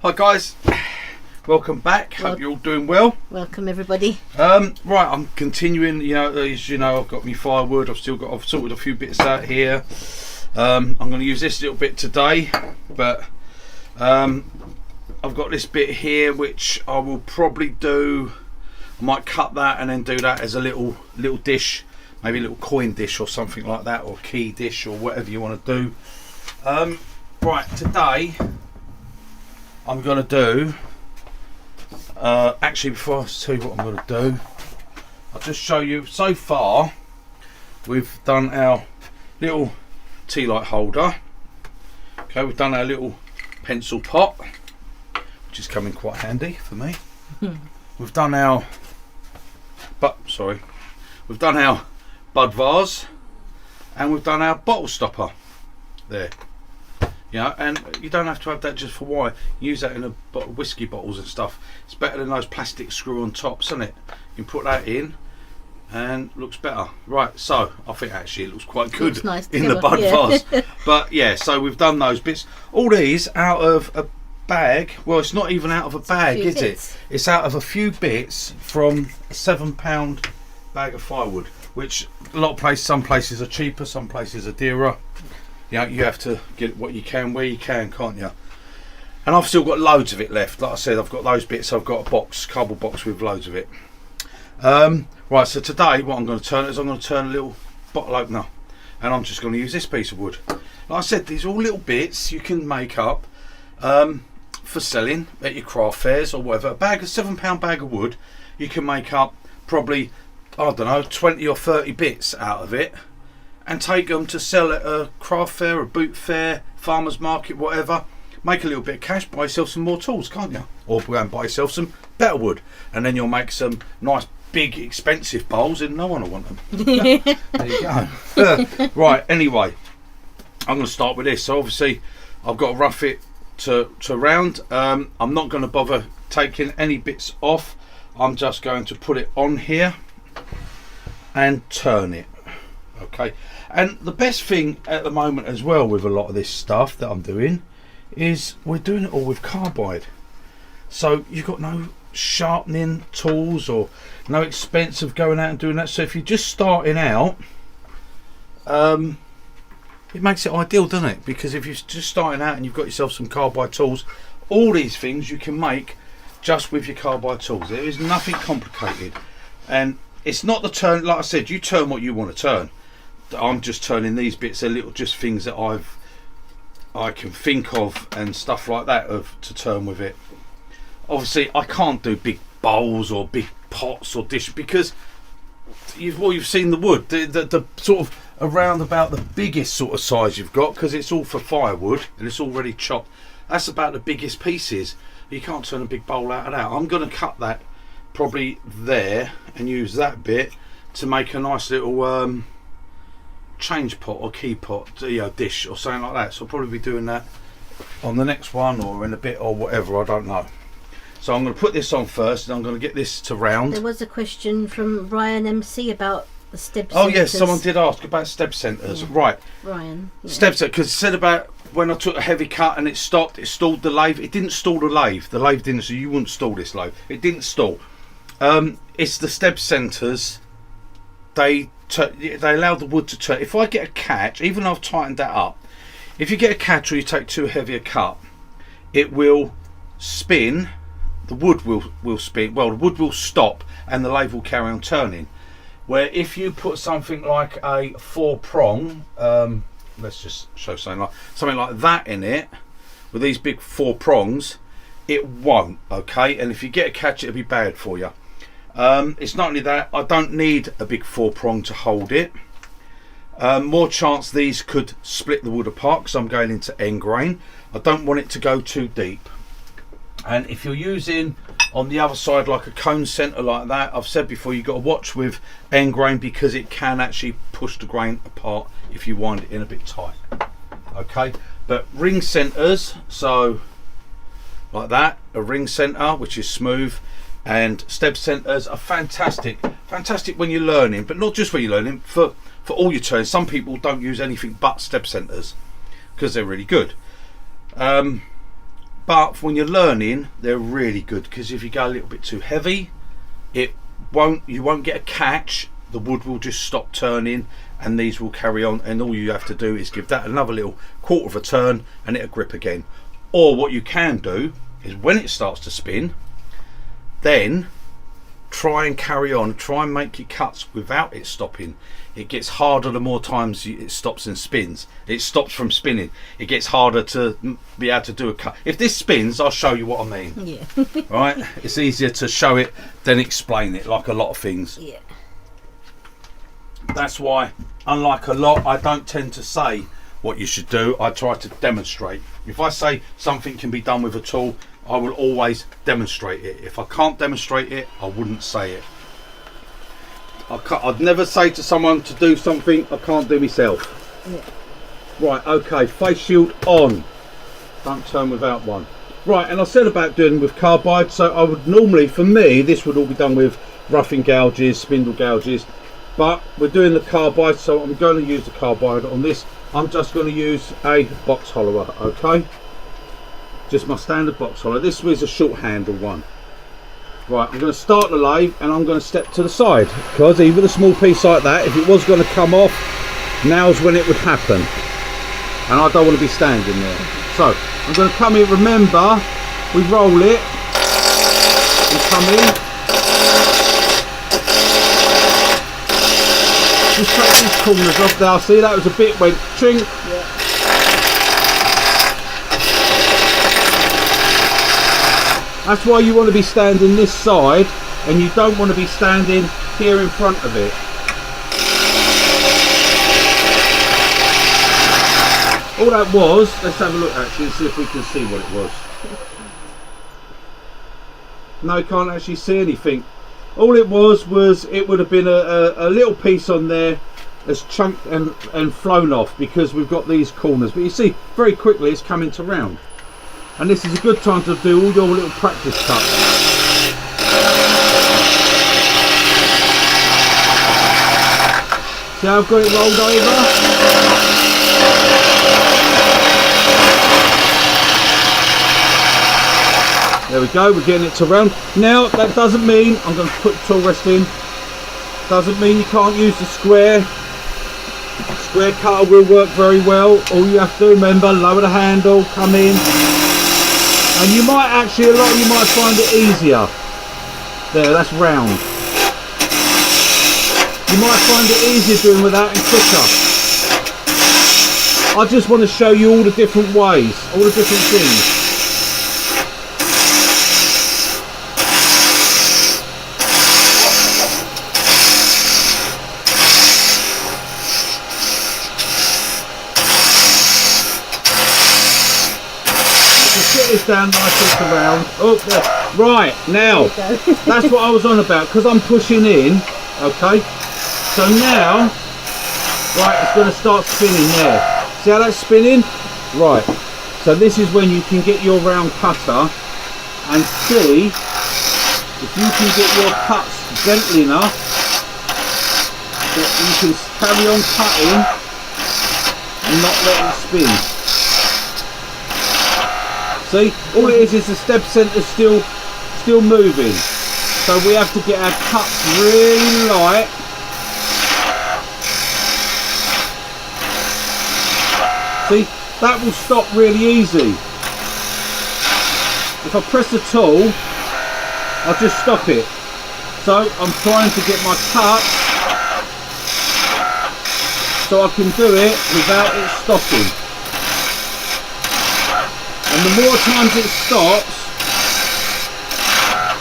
Hi guys, welcome back. Hope you're all doing well. Welcome everybody. Right, I'm continuing. As you know, I've got my firewood. I've sorted a few bits out here. I'm going to use this little bit today, but I've got this bit here which I will probably do. I might cut that and then do that as a little dish, maybe a little coin dish or something like that, or key dish or whatever you want to do. Right, today I'm going to do, actually before I tell you what I'm going to do, I'll just show you. So far we've done our little tea light holder, okay, we've done our little pencil pot, which is coming quite handy for me. We've done our we've done our bud vase, and we've done our bottle stopper there. And you don't have to have that just for wine. Use that in whiskey bottles and stuff. It's better than those plastic screw-on tops, isn't it? You can put that in and looks better. Right, so I think actually it looks quite good nice in the bud vase. But yeah, so we've done those bits. All these out of a bag. Well, it's not even out of a bag, is it? It's out of a few bits from a £7 bag of firewood, which a lot of places, some places are cheaper, some places are dearer. You have to get what you can where you can, can't you? And I've still got loads of it left. Like I said, I've got those bits. I've got a cardboard box with loads of it. Right, so today what I'm going to turn is I'm going to turn a little bottle opener, and I'm just going to use this piece of wood. Like I said, these are all little bits you can make up for selling at your craft fairs or whatever. A £7 bag of wood, you can make up probably, I don't know, 20 or 30 bits out of it, and take them to sell at a craft fair, a boot fair, farmer's market, whatever. Make a little bit of cash, buy yourself some more tools, can't you? Or go and buy yourself some better wood, and then you'll make some nice big expensive bowls and no one will want them. There you go. Right, anyway, I'm going to start with this. So obviously I've got to rough it to round. I'm not going to bother taking any bits off. I'm just going to put it on here and turn it. Okay, and the best thing at the moment as well with a lot of this stuff that I'm doing is we're doing it all with carbide, so you've got no sharpening tools or no expense of going out and doing that. So if you're just starting out, it makes it ideal, doesn't it? Because if you're just starting out and you've got yourself some carbide tools, all these things you can make just with your carbide tools. There is nothing complicated, and it's not the turn. Like I said, you turn what you want to turn. I'm just turning these bits, a little, just things that I can think of and stuff like that to turn with it. Obviously I can't do big bowls or big pots or dishes because you've seen the wood, the sort of around about the biggest sort of size you've got, because it's all for firewood and it's already chopped. That's about the biggest pieces. You can't turn a big bowl out of that. I'm going to cut that probably there and use that bit to make a nice little change pot or key pot, dish or something like that. So I'll probably be doing that on the next one or in a bit or whatever, I don't know. So I'm going to put this on first and I'm going to get this to round. There was a question from Ryan MC about the step centres. Oh yes, someone did ask about step centres. Yeah. Right, Ryan, step centre, because it said about when I took a heavy cut and it stopped, it stalled the lathe. It didn't stall the lathe didn't, so you wouldn't stall this lathe. It didn't stall. It's the step centres, they allow the wood to turn. If I get a catch, even though I've tightened that up, if you get a catch or you take too heavy a cut, it will spin, the wood will spin, well the wood will stop and the lathe will carry on turning. Where if you put something like a 4-prong, let's just show something like that in it, with these big 4 prongs, it won't, okay? And if you get a catch, it'll be bad for you. It's not only that, I don't need a big 4-prong to hold it. More chance these could split the wood apart because I'm going into end grain. I don't want it to go too deep. And if you're using on the other side like a cone centre like that, I've said before, you've got to watch with end grain because it can actually push the grain apart if you wind it in a bit tight. Okay, but ring centres, so like that, a ring centre which is smooth, and step centres are fantastic when you're learning, but not just when you're learning, for all your turns. Some people don't use anything but step centres because they're really good. but when you're learning, they're really good, because if you go a little bit too heavy, you won't get a catch. The wood will just stop turning, and these will carry on, and all you have to do is give that another little quarter of a turn and it'll grip again. Or what you can do is, when it starts to spin, then try and carry on, try and make your cuts without it stopping. It gets harder the more times it stops and spins. It stops from spinning. It gets harder to be able to do a cut. If this spins, I'll show you what I mean. Yeah. Right? It's easier to show it than explain it, like a lot of things. Yeah. That's why, unlike a lot, I don't tend to say what you should do. I try to demonstrate. If I say something can be done with a tool, I will always demonstrate it. If I can't demonstrate it, I wouldn't say it. I'd never say to someone to do something I can't do myself. Yeah. Right, okay, face shield on. Don't turn without one. Right, and I said about doing with carbide, so I would normally, for me, this would all be done with roughing gouges, spindle gouges, but we're doing the carbide, so I'm going to use the carbide on this. I'm just going to use a box hollower, okay? Just my standard box hollower. This was a short handle one. Right, I'm going to start the lathe and I'm going to step to the side, because even a small piece like that, if it was going to come off, now's when it would happen. And I don't want to be standing there. So, I'm going to come in, remember, we roll it, we come in, just take these corners off there. See, that was a bit went chink. Yeah. That's why you want to be standing this side, and you don't want to be standing here in front of it. All that was, let's have a look actually and see if we can see what it was. No, can't actually see anything. All it was it would have been a little piece on there that's chunked and flown off, because we've got these corners. But you see, very quickly it's coming to round. And this is a good time to do all your little practice cuts. See how I've got it rolled over? There we go, we're getting it to round. Now, that doesn't mean, I'm going to put the tool rest in, doesn't mean you can't use the square. Square cutter will work very well. All you have to do, remember, lower the handle, come in. And you might actually, a lot of you might find it easier. There, that's round. You might find it easier doing with that and quicker. I just want to show you all the different ways, all the different things. This down nice and around. Oh, there. Right, now that's what I was on about, because I'm pushing in. Okay, so now, right, it's going to start spinning there. See how that's spinning? Right, so this is when you can get your round cutter and see if you can get your cuts gently enough that you can carry on cutting and not let it spin. See, all it is the step centre still moving. So we have to get our cuts really light. See, that will stop really easy. If I press the tool, I'll just stop it. So I'm trying to get my cut so I can do it without it stopping. And the more times it stops,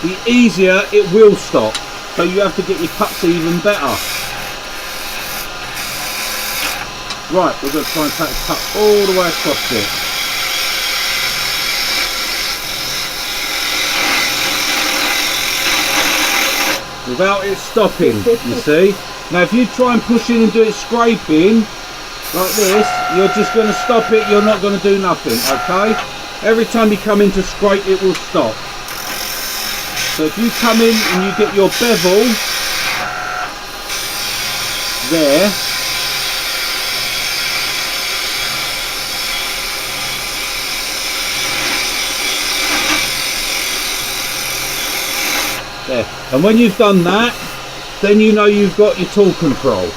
the easier it will stop. So you have to get your cuts even better. Right, we're going to try and take the cut all the way across it. Without it stopping, you see. Now if you try and push in and do it scraping, like this, you're just going to stop it, you're not going to do nothing, okay? Every time you come in to scrape, it will stop. So if you come in and you get your bevel there, And when you've done that, then you know you've got your tool control.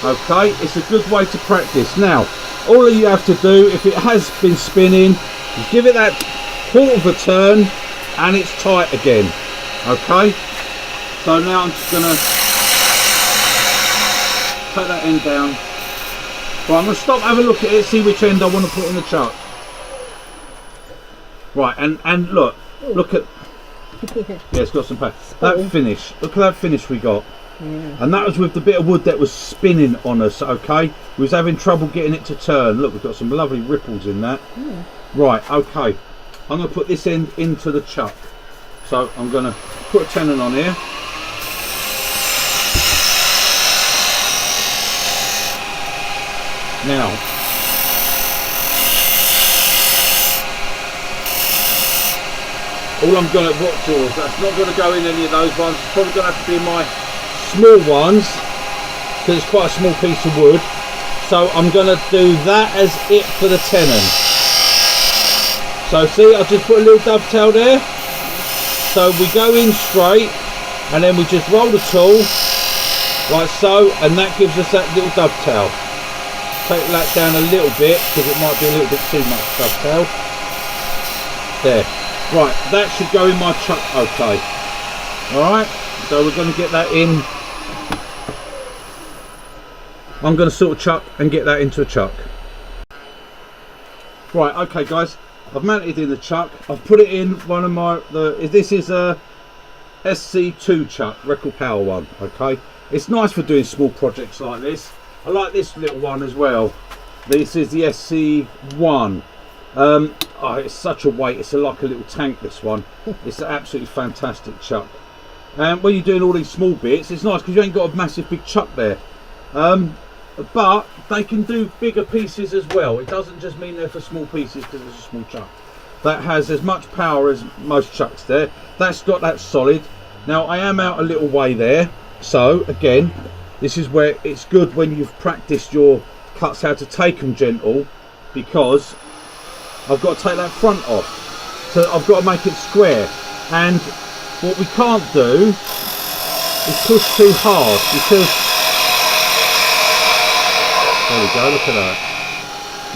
Okay, it's a good way to practice. Now, all you have to do, if it has been spinning, is give it that quarter of a turn and it's tight again. Okay, so now I'm just gonna take that end down. Right, I'm gonna stop, have a look at it, see which end I want to put in the chuck. Right, and look at, yeah, it's got some power. That finish, look at that finish we got. Yeah. And that was with the bit of wood that was spinning on us, okay? We was having trouble getting it to turn. Look, we've got some lovely ripples in that. Yeah. Right, okay. I'm going to put this end into the chuck. So I'm going to put a tenon on here. Now, all I'm going to, that's not going to go in any of those ones. It's probably going to have to be my small ones, because it's quite a small piece of wood. So I'm going to do that as it for the tenon. So see, I've just put a little dovetail there. So we go in straight and then we just roll the tool like so, and that gives us that little dovetail. Take that down a little bit because it might be a little bit too much dovetail. There. Right, that should go in my chuck okay. Alright, so we're going to get that in. I'm going to sort of chuck and get that into a chuck. Right, okay guys, I've mounted in the chuck. I've put it in one of my, this is a SC2 chuck, record power one, okay. It's nice for doing small projects like this. I like this little one as well. This is the SC1. Oh, it's such a weight, it's like a little tank, this one. It's an absolutely fantastic chuck. And when you're doing all these small bits, it's nice because you ain't got a massive big chuck there. But they can do bigger pieces as well. It doesn't just mean they're for small pieces because it's a small chuck. That has as much power as most chucks there. That's got that solid. Now I am out a little way there, so again, this is where it's good when you've practiced your cuts how to take them gentle, because I've got to take that front off. So I've got to make it square. And what we can't do is push too hard, because there we go, look at that.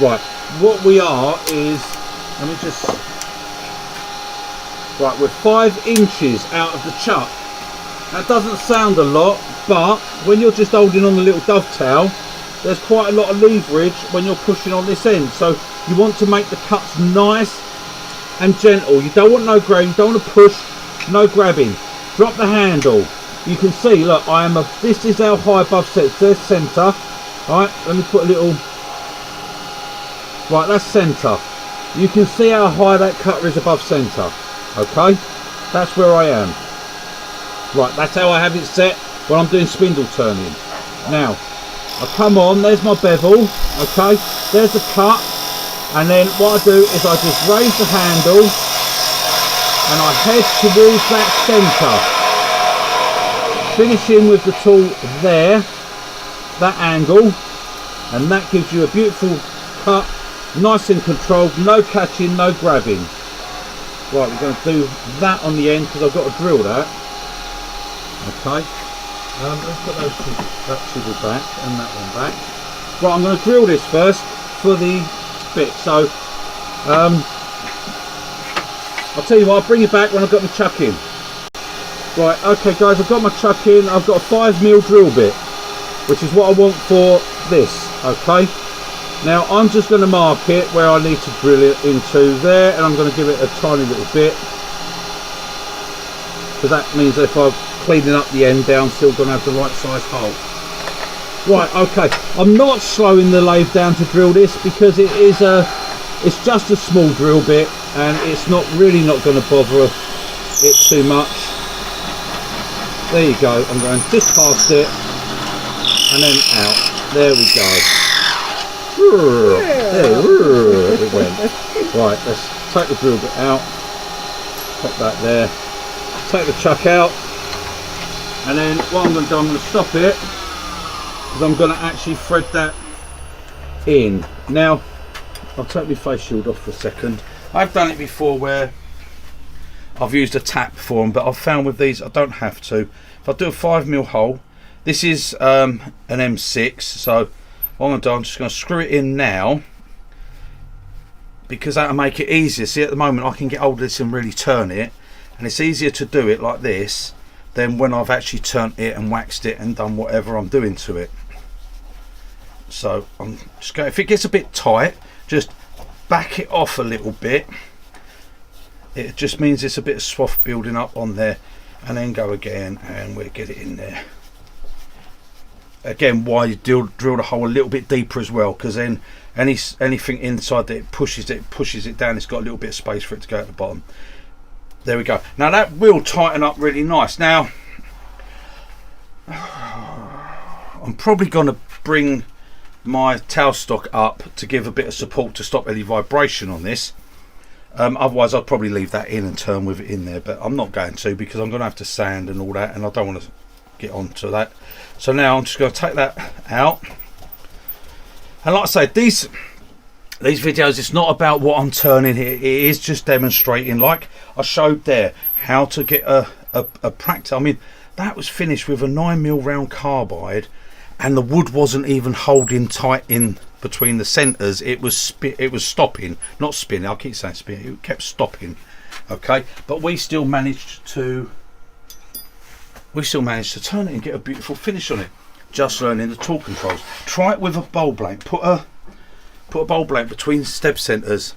Right, what we are is, let me just, right, we're 5 inches out of the chuck. That doesn't sound a lot, but when you're just holding on the little dovetail, there's quite a lot of leverage when you're pushing on this end. So you want to make the cuts nice and gentle. You don't want no grabbing, you don't want to push, no grabbing. Drop the handle. You can see, look, this is how high above there's centre. Right, let me put a little, right, that's centre. You can see how high that cutter is above centre. Okay, that's where I am. Right, that's how I have it set when I'm doing spindle turning. Now, I come on, there's my bevel, okay, there's the cut, and then what I do is I just raise the handle and I head towards that centre, finishing with the tool there, that angle, and that gives you a beautiful cut, nice and controlled, no catching, no grabbing. Right, we're going to do that on the end because I've got to drill that. Okay, let's put that chisel back and that one back. Right, I'm going to drill this first for the bit. So I'll tell you what, I'll bring it back when I've got my chuck in. Right, okay guys, I've got my chuck in. I've got a 5mm drill bit, which is what I want for this. Okay, now I'm just going to mark it where I need to drill it into there, and I'm going to give it a tiny little bit, because that means if I'm cleaning up the end down, still going to have the right size hole. Right, okay, I'm not slowing the lathe down to drill this because it's just a small drill bit and it's not going to bother it too much. There you go, I'm going just past it and then out. There we go. There it went. Right, let's take the drill bit out, pop that there, take the chuck out, and then what I'm going to do, I'm going to stop it because I'm going to actually thread that in. Now I'll take my face shield off for a second. I've done it before where I've used a tap for them, but I've found with these I don't have to. If I do a 5mm hole, this is an M6, so what I'm going to do, I'm just going to screw it in now, because that'll make it easier. See, at the moment I can get hold of this and really turn it, and it's easier to do it like this than when I've actually turned it and waxed it and done whatever I'm doing to it. So I'm just going, if it gets a bit tight, just back it off a little bit. It just means it's a bit of swath building up on there, and then go again and we'll get it in there. Again, why you drill the hole a little bit deeper as well, because then anything inside that it pushes it down, it's got a little bit of space for it to go at the bottom. There we go. Now that will tighten up really nice. Now I'm probably going to bring my towel stock up to give a bit of support to stop any vibration on this. Otherwise I'd probably leave that in and turn with it in there, but I'm not going to, because I'm going to have to sand and all that, and I don't want to get onto that. So now I'm just going to take that out, and like I say, these videos, it's not about what I'm turning here, it is just demonstrating, like I showed there, how to get a practice. I mean, that was finished with a 9mm round carbide, and the wood wasn't even holding tight in between the centers. It was stopping, not spinning. I keep saying spinning, it kept stopping. Okay, but we still managed to turn it and get a beautiful finish on it. Just learning the tool controls. Try it with a bowl blank. Put a bowl blank between step centers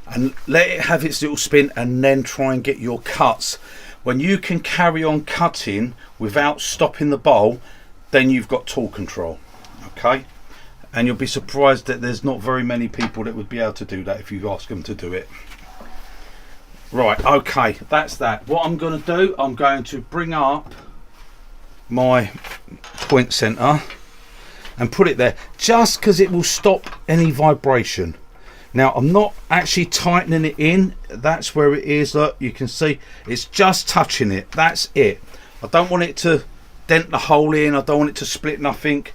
and let it have its little spin, and then try and get your cuts. When you can carry on cutting without stopping the bowl, then you've got tool control. Okay, and you'll be surprised that there's not very many people that would be able to do that if you ask them to do it. Right, okay, that's that. What I'm going to do, I'm going to bring up my point center and put it there, just because it will stop any vibration. Now I'm not actually tightening it in, that's where it is. Look, you can see it's just touching it, that's it. I don't want it to dent the hole in, I don't want it to split nothing.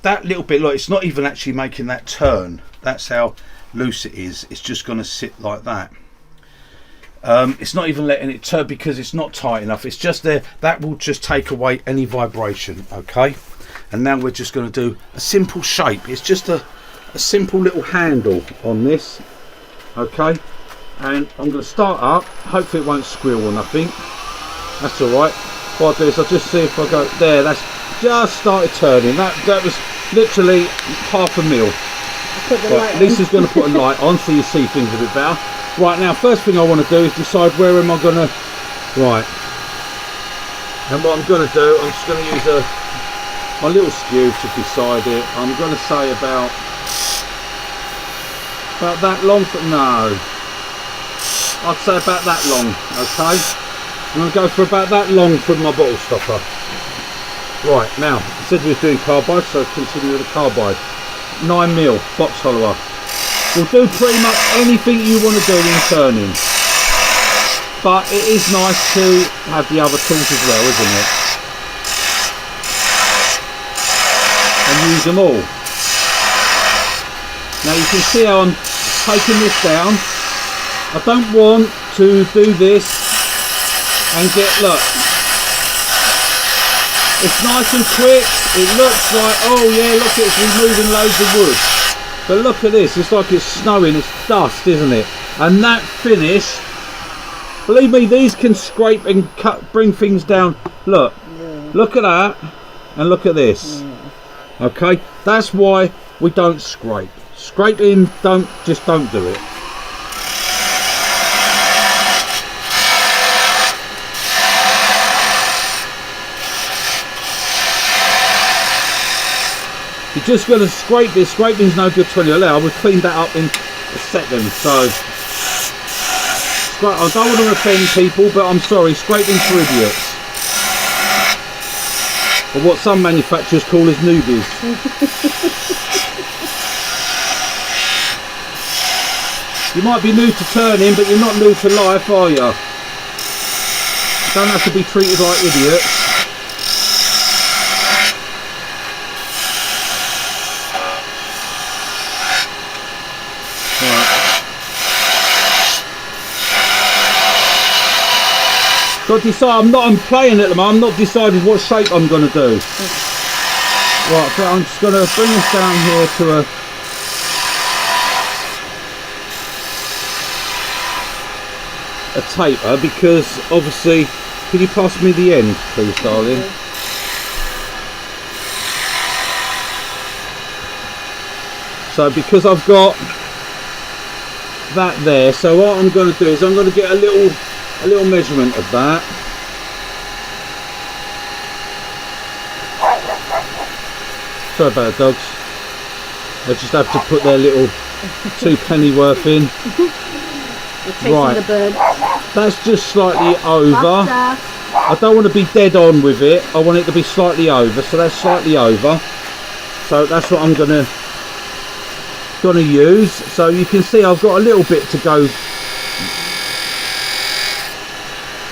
That little bit, look, it's not even actually making that turn. That's how loose it is. It's just going to sit like that. It's not even letting it turn because it's not tight enough. It's just there. That will just take away any vibration. Okay, and now we're just going to do a simple shape. It's just a simple little handle on this. Okay, and I'm going to start up. Hopefully it won't squeal or nothing. That's all right. What I'll do is I'll just see if I go there. That's just started turning. That was literally half a mil. Right, Lisa's going to put a light on so you see things a bit better. Right, now first thing I want to do is decide where am I going to, right, and what I'm going to do, I'm just going to use my little skew to decide it. I'm going to say about that long, no, I'd say about that long. Okay, I'm going to go for about that long from my bottle stopper. Right, now, I said we were doing carbide, so continue with the carbide. 9mm box hollower. We'll do pretty much anything you want to do in turning. But it is nice to have the other tools as well, isn't it? And use them all. Now you can see how I'm taking this down. I don't want to do this and get, look, it's nice and quick. It looks like, oh yeah, look, it's removing loads of wood. But look at this, it's like it's snowing, it's dust, isn't it? And that finish, believe me, these can scrape and cut, bring things down. Look, yeah. Look at that, and look at this. Yeah. Okay, that's why we don't scrape. Scraping, just don't do it. You're just going to scrape this. Scraping's no good to you. We've cleaned that up in a second. So I don't want to offend people, but I'm sorry, scraping's for idiots. Or what some manufacturers call as newbies. You might be new to turning, but you're not new to life, are you? You don't have to be treated like idiots. Got to decide. I'm playing at the moment. I'm not decided what shape I'm going to do. Right, so I'm just going to bring this down here to a taper, because obviously, can you pass me the end, please, darling? So because I've got that there, so what I'm going to do is I'm going to get a little measurement of that. Sorry about the dogs. They just have to put their little 2 pennyworth in. Right, the bird. That's just slightly over. I don't want to be dead on with it. I want it to be slightly over, so that's slightly over. So that's what I'm gonna use. So you can see I've got a little bit to go.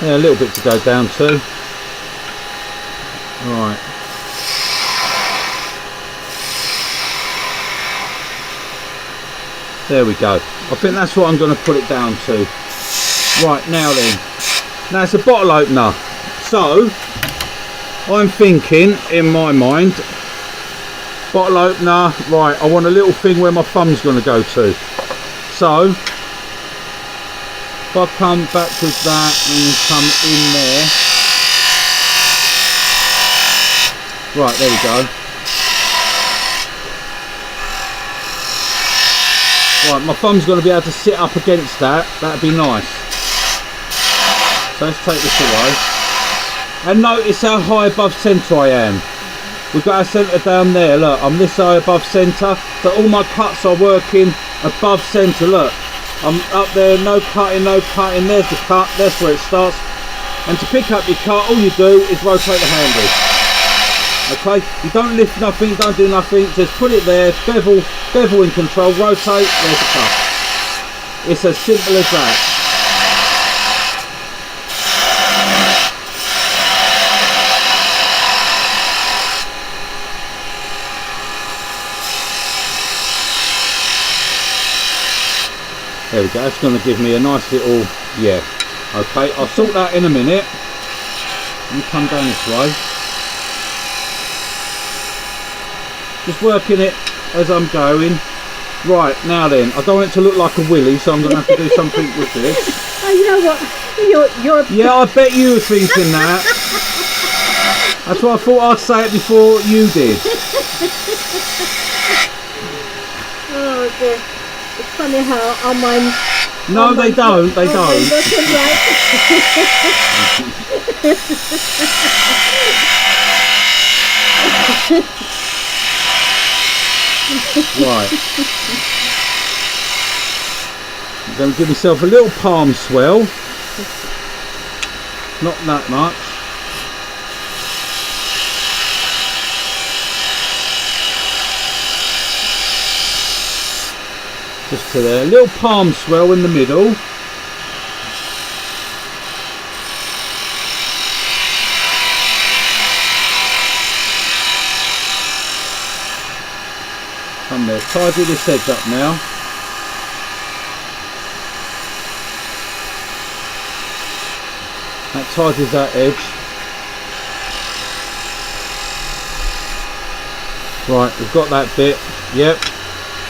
Yeah, a little bit to go down to. Right. There we go. I think that's what I'm going to put it down to. Right, now then. Now it's a bottle opener. So, I'm thinking, in my mind, bottle opener, right, I want a little thing where my thumb's going to go to. So, if I come backwards that and come in there. Right, there we go. Right, my thumb's going to be able to sit up against that. That'd be nice. So let's take this away. And notice how high above centre I am. We've got our centre down there. Look, I'm this high above centre. So all my cuts are working above centre. Look, I'm up there, no cutting, no cutting. There's the cut. That's where it starts. And to pick up your cut, all you do is rotate the handle. Okay, you don't lift nothing, don't do nothing, just put it there, bevel in control, rotate, there's the cut. It's as simple as that. There we go, that's going to give me a nice little, yeah. Okay, I'll sort that in a minute. You come down this way. Just working it as I'm going. Right, now then, I don't want it to look like a willy, so I'm going to have to do something with this. Oh, you know what? You're Yeah, I bet you were thinking that. That's why I thought I'd say it before you did. Oh dear. It's funny how our minds... No, they don't. They don't. Right. I'm going to give myself a little palm swell. Not that much. Just to there. A little palm swell in the middle. Come there, tidy this edge up now. That tidies that edge. Right, we've got that bit, yep.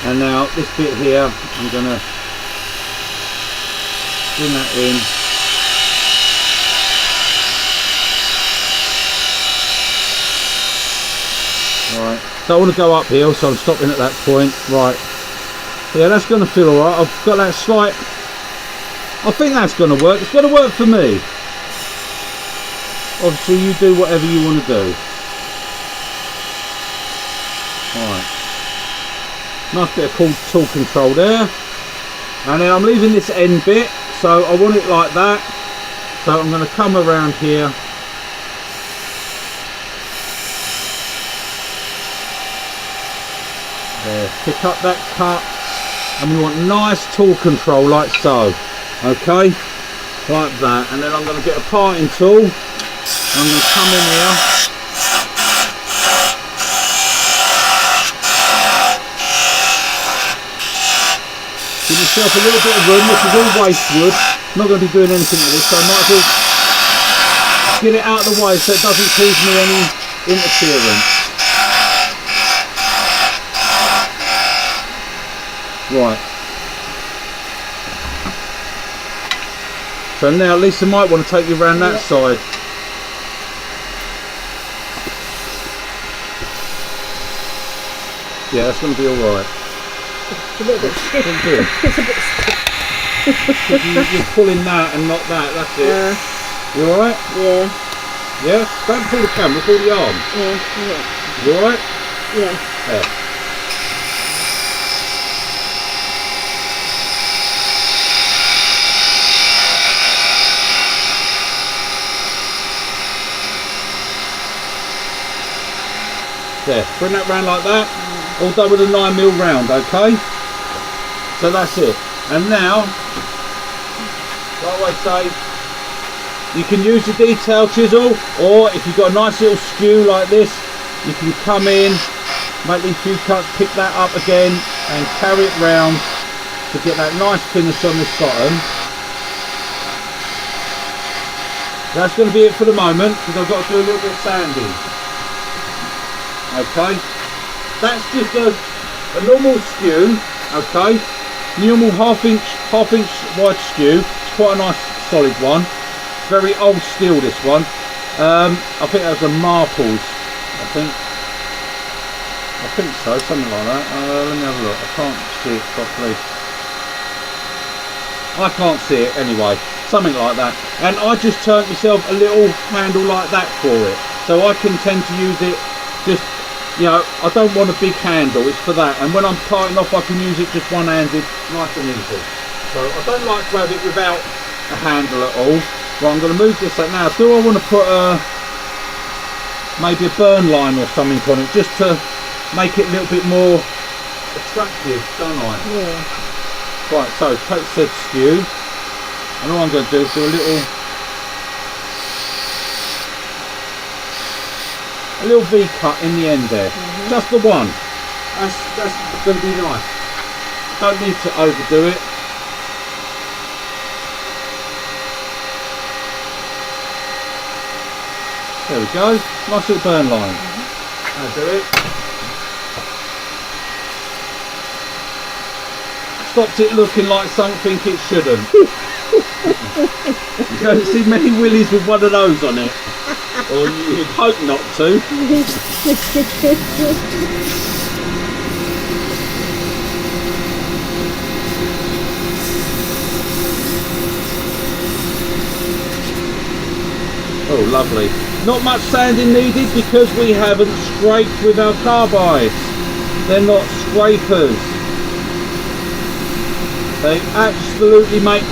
And now this bit here, I'm going to bring that in. Right. Don't want to go uphill, so I'm stopping at that point. Right, yeah, that's going to feel alright. I've got that slight, I think that's going to work. It's going to work for me. Obviously you do whatever you want to do. Alright, nice bit of tool control there. And then I'm leaving this end bit, so I want it like that. So I'm going to come around here. There, pick up that cut, and we want nice tool control like so. Okay, like that. And then I'm going to get a parting tool. I'm going to come in here. Give yourself a little bit of room. This is all waste wood. I'm not going to be doing anything with this, so I might as well get it out of the way so it doesn't cause me any interference. Right. So now Lisa might want to take you around that side. Yeah, that's going to be alright. It's a little bit stiff. It's a bit stiff. You're pulling that and not that, that's it. You alright? Yeah. Yeah? Don't pull the camera, pull the arm. Yeah. You alright? Yeah. Yeah. There, bring that round like that, all done with a 9mm round, okay? So that's it. And now, like I say, you can use the detail chisel, or if you've got a nice little skew like this, you can come in, make these few cuts, pick that up again, and carry it round to get that nice finish on this bottom. That's going to be it for the moment, because I've got to do a little bit of sanding. Okay, that's just a normal skew. Okay, normal half inch wide skew. It's quite a nice solid one. Very old steel, this one. I think that was a Marples. I think so, something like that. Let me have a look. I can't see it properly. I can't see it anyway. Something like that. And I just turned myself a little handle like that for it, so I can tend to use it just. You know, I don't want a big handle, it's for that. And when I'm parting off, I can use it just one-handed, nice and easy. So I don't like to have it without a handle at all. Well, I'm going to move this out now. Do I want to put maybe a burn line or something on it, just to make it a little bit more attractive, don't I? Yeah. Right, so take said skew, and all I'm going to do is do a little V cut in the end there, just the one. That's going to be nice. Don't need to overdo it. There we go, nice little burn line. I'll do it. Stopped it looking like something it shouldn't. You don't see many willies with one of those on it. Or you'd hope not to. Oh, lovely. Not much sanding needed because we haven't scraped with our carbides. They're not scrapers. They absolutely make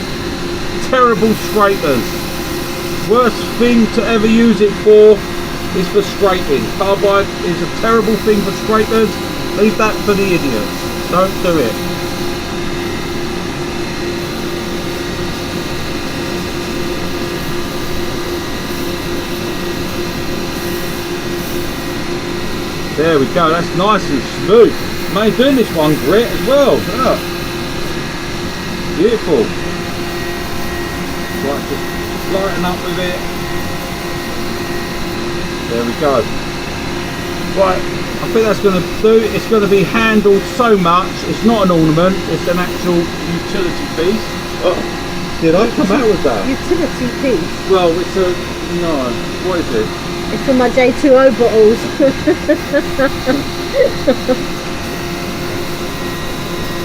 terrible scrapers. Worst thing to ever use it for is for scraping. Carbide is a terrible thing for scrapers. Leave that for the idiots. Don't do it. There we go, that's nice and smooth. I'm doing this one grit as well. Look. Beautiful. Right, just lighten up with it. There we go. Right, I think that's going to do. It's going to be handled so much. It's not an ornament, it's an actual utility piece. Oh, did I come out with that? Utility piece? Well, it's a, no, what is it? It's for my J2O bottles.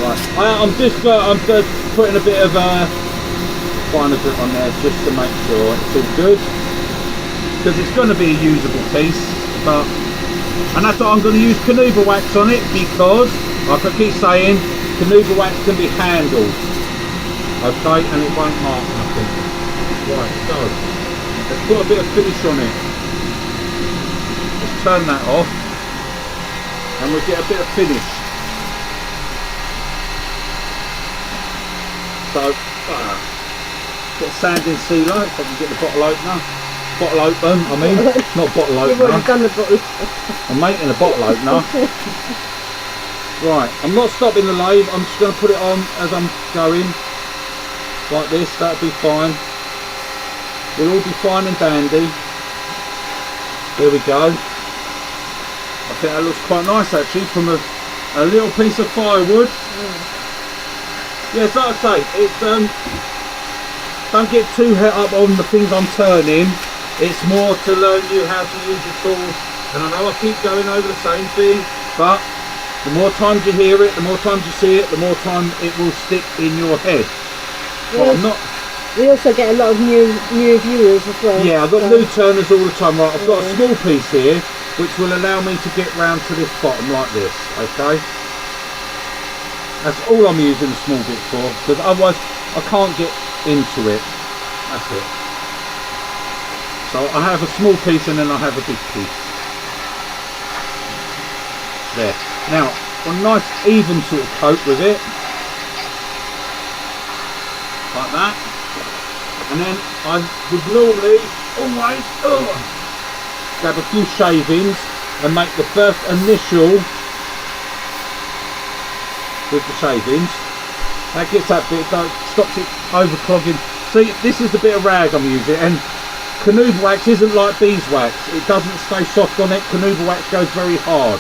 Right, I'm just putting a bit of finer grit on there just to make sure it's all good, because it's going to be a usable piece. But and that's what I'm going to use Canuba wax on it, because like I keep saying, Canuba wax can be handled, okay, and it won't mark nothing. Right, so let's put a bit of finish on it. Let's turn that off and we'll get a bit of finish. So get a sanding sealer, if I can get the bottle opener. Bottle open, I mean, not bottle opener. You've already done the bottle. I'm making a bottle opener. Right, I'm not stopping the lathe, I'm just going to put it on as I'm going. Like this, that'll be fine. We'll all be fine and dandy. There we go. I think that looks quite nice actually, from a little piece of firewood. Yes, like I say, it's don't get too het up on the things I'm turning. It's more to learn you how to use the tools. And I know I keep going over the same thing, but the more times you hear it, the more times you see it, the more time it will stick in your head. We also get a lot of new viewers as well. Yeah, I've got new turners all the time. Right, I've got a small piece here, which will allow me to get round to this bottom like this. Okay, that's all I'm using the small bit for, because otherwise I can't get into it. That's it. So I have a small piece and then I have a big piece. There. Now, a nice even sort of coat with it, like that. And then I would normally always grab a few shavings and make the first initial with the shavings. That gets that bit, stops it overclogging. See, this is the bit of rag I'm using, and Canuba wax isn't like beeswax. It doesn't stay soft on it. Canuba wax goes very hard.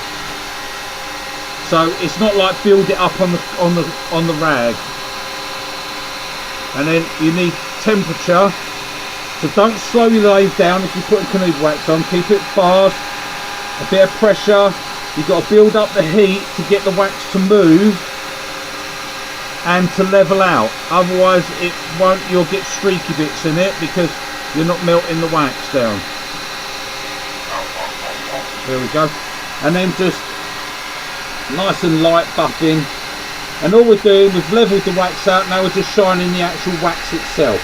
So it's not like build it up on the rag. And then you need temperature, so don't slow your lathe down if you're putting Canuba wax on. Keep it fast, a bit of pressure. You've got to build up the heat to get the wax to move and to level out, otherwise it won't. You'll get streaky bits in it because you're not melting the wax down. There we go. And then just nice and light buffing. And all we're doing, we've levelled the wax out, now we're just shining the actual wax itself.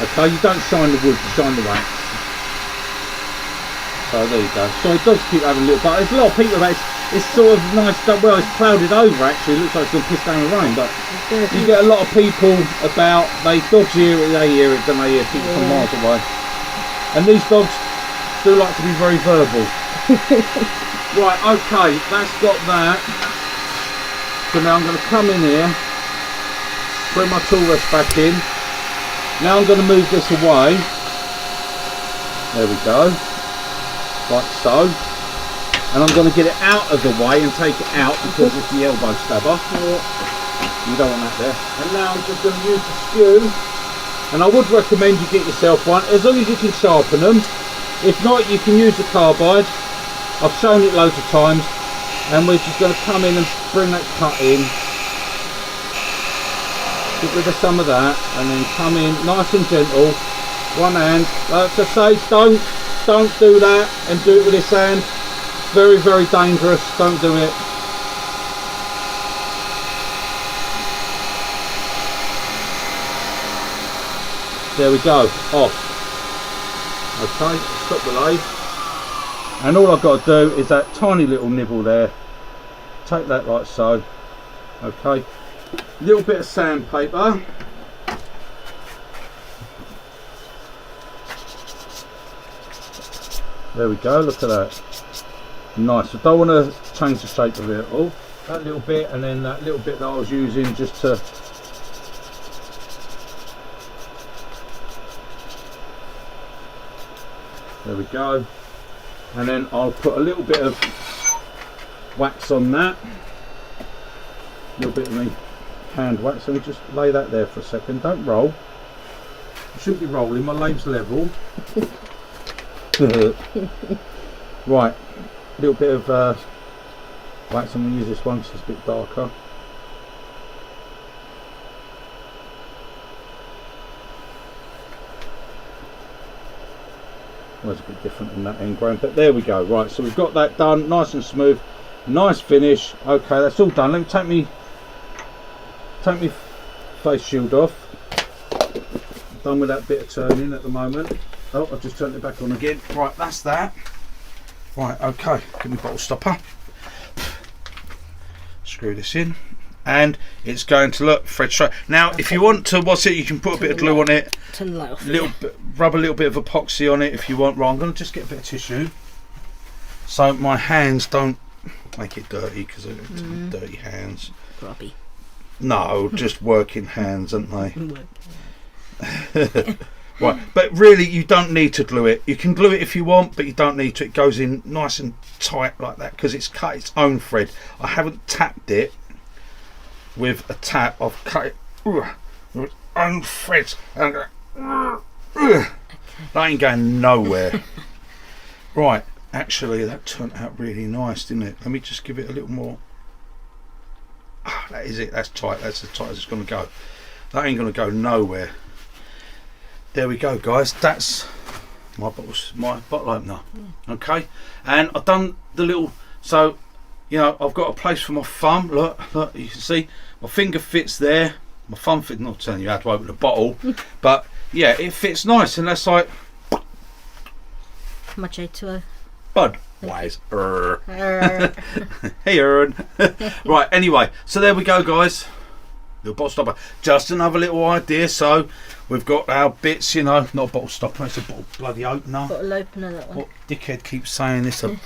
Okay, you don't shine the wood, you shine the wax. So there you go. So it does keep having a little, but there's a lot of people that it's sort of nice, well it's clouded over actually, it looks like it's going to piss down the rain, but you get a lot of people about, they dogs hear it, they hear it, don't they, hear people from miles away. And these dogs do like to be very verbal. Right, okay, that's got that. So now I'm going to come in here, bring my tool rest back in. Now I'm going to move this away. There we go, like so. And I'm going to get it out of the way and take it out because it's the elbow stabber. You don't want that there. And now I'm just going to use the skew. And I would recommend you get yourself one, as long as you can sharpen them. If not, you can use the carbide. I've shown it loads of times. And we're just going to come in and bring that cut in. Get rid of some of that. And then come in nice and gentle. One hand. Like I say, don't do that and do it with this hand. Very, very dangerous. Don't do it. There we go. Off. Okay, stop the lathe. And all I've got to do is that tiny little nibble there. Take that like so. Okay. A little bit of sandpaper. There we go. Look at that. Nice. I don't want to change the shape of it at all. That little bit, and then that little bit that I was using just to there we go. And then I'll put a little bit of wax on that. A little bit of my hand wax, and just lay that there for a second. Don't roll. I shouldn't be rolling, my lathe's level. Right. A little bit of wax. I'm going to use this one because it's a bit darker. Well, it's a bit different in that end grain, but there we go. Right, so we've got that done, nice and smooth, nice finish. Okay, that's all done. Let me take me face shield off. Done with that bit of turning at the moment. Oh, I've just turned it back on again. Right, that's that. Right, okay, give me bottle stopper. Screw this in, and it's going to look thread straight. Now, if you want to, what's it? You can put a bit of glue on it. Rub a little bit of epoxy on it if you want. Right, I'm going to just get a bit of tissue so my hands don't make it dirty because I've got dirty hands. Grubby. No, just working hands, aren't they? Right, but really you don't need to glue it. You can glue it if you want, but you don't need to. It goes in nice and tight like that because it's cut its own thread. I haven't tapped it with a tap. I've cut it with its own threads. That ain't going nowhere. Right, actually that turned out really nice, didn't it? Let me just give it a little more. That is it. That's tight. That's as tight as it's going to go. That ain't going to go nowhere. There we go, guys. That's my bottle opener. Okay, and I've done the little. So, you know, I've got a place for my thumb. Look, you can see my finger fits there. My thumb fits. Not telling you how to open a bottle, but yeah, it fits nice, and that's like much to Budweiser. Hey, Aaron. Right. Anyway, so there we go, guys. Little bottle stopper. Just another little idea. So we've got our bits, you know, not a bottle stopper, it's a bottle bloody opener. Bottle opener, that one. What dickhead keeps saying it's a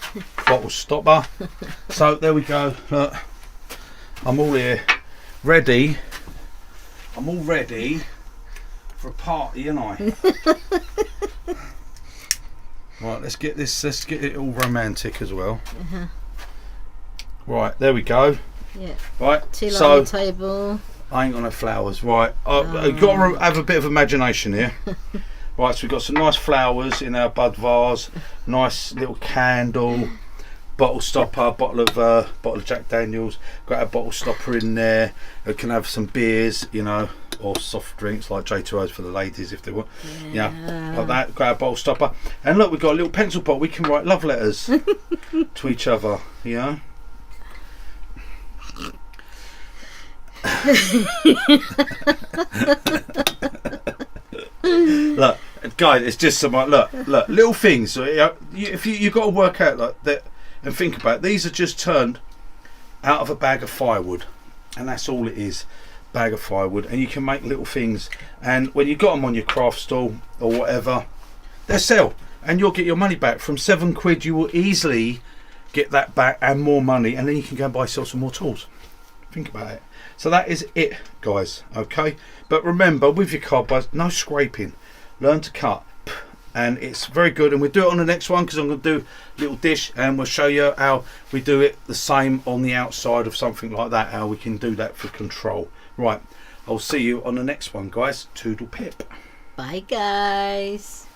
bottle stopper. So there we go. Look, I'm all here, ready. I'm all ready for a party, ain't I? Right, let's get this. Let's get it all romantic as well. Right, there we go. Yeah. Right. Tea light on the table. I ain't got no flowers. Right, I've got to have a bit of imagination here. Right, so we've got some nice flowers in our bud vase. Nice little candle, bottle stopper, bottle of Jack Daniels. Got a bottle stopper in there. We can have some beers, you know, or soft drinks like J2Os for the ladies if they want. Yeah, like that. Got a bottle stopper, and look, we've got a little pencil pot. We can write love letters to each other. You know. Look, guys, it's just some look, little things. So, you know, you've got to work out like that and think about it. These are just turned out of a bag of firewood, and that's all it is, bag of firewood. And you can make little things, and when you got them on your craft stall or whatever, they sell, and you'll get your money back. From £7. You will easily get that back and more money, and then you can go and buy yourself some more tools. Think about it. So that is it, guys. Okay, but remember, with your cardboard, no scraping. Learn to cut, and it's very good. And we'll do it on the next one because I'm going to do a little dish, and we'll show you how we do it the same on the outside of something like that. How we can do that for control. Right, I'll see you on the next one, guys. Toodle pip. Bye, guys.